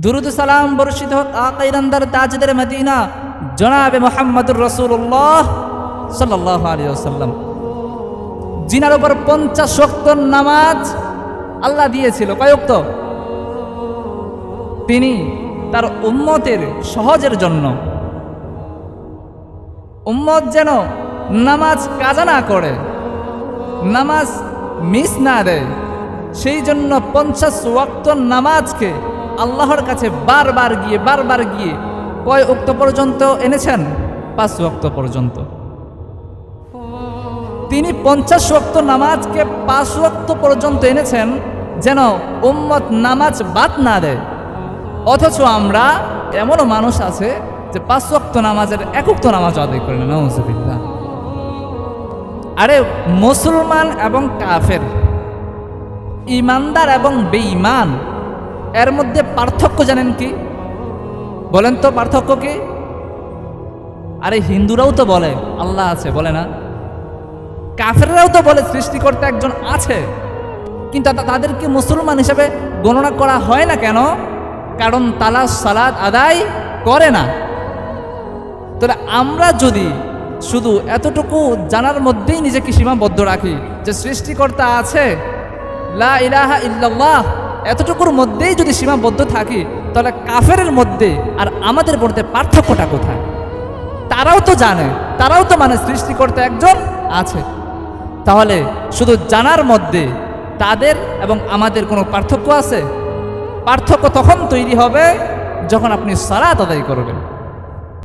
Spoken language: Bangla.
দুরুদ সালাম বর্ষিত হোক আকা ইনামদার তাজদার মদিনা জনাবে মুহাম্মদুর রাসূলুল্লাহ সাল্লাল্লাহু আলাইহি ওয়াসাল্লাম, জিনার উপর 50 ওয়াক্ত নামাজ আল্লাহ দিয়েছিল। কয় ওয়াক্ত? তিনি তার উম্মতের সহজের জন্য, উম্মত যেন নামাজ কাজা না করে, নামাজ মিস না দেয়, সেই জন্য 50 ওয়াক্ত নামাজকে আল্লাহর কাছে বারবার গিয়ে কয় ওয়াক্ত পর্যন্ত এনেছেন? 5 ওয়াক্ত পর্যন্ত। তিনি 50 ওয়াক্ত নামাজকে 5 ওয়াক্ত পর্যন্ত এনেছেন যেন উম্মত নামাজ বাদ না দেয়। অথচ আমরা এমনও মানুষ আছে যে 5 ওয়াক্ত নামাজের 1 ওয়াক্ত নামাজ আদায় করে না, নাউযুবিল্লাহ। আরে মুসলমান এবং কাফের, ইমানদার এবং বেঈমান, এর মধ্যে পার্থক্য জানেন কি? বলেন তো পার্থক্য কি? আরে হিন্দুরাও তো বলে আল্লাহ আছে, বলে না? কাফেররাও তো বলে সৃষ্টিকর্তা একজন আছে, কিন্তু তাদেরকে মুসলমান হিসেবে গণনা করা হয় না কেন? কারণ তারা সালাত আদায় করে না। তাহলে আমরা যদি শুধু এতটুকু জানার মধ্যেই নিজেকে সীমাবদ্ধ রাখি যে সৃষ্টিকর্তা আছে, লা ইলাহা ইল্লাল্লাহ, এতটুকুর মধ্যেই যদি সীমাবদ্ধ থাকি, তাহলে কাফেরের মধ্যে আর আমাদের মধ্যে পার্থক্যটা কোথায়? তারাও তো জানে, তারাও তো মানে সৃষ্টিকর্তা একজন আছে। তাহলে শুধু জানার মধ্যে তাদের এবং আমাদের কোনো পার্থক্য আছে? পার্থক্য তখন তৈরি হবে যখন আপনি সালাত আদায় করবেন।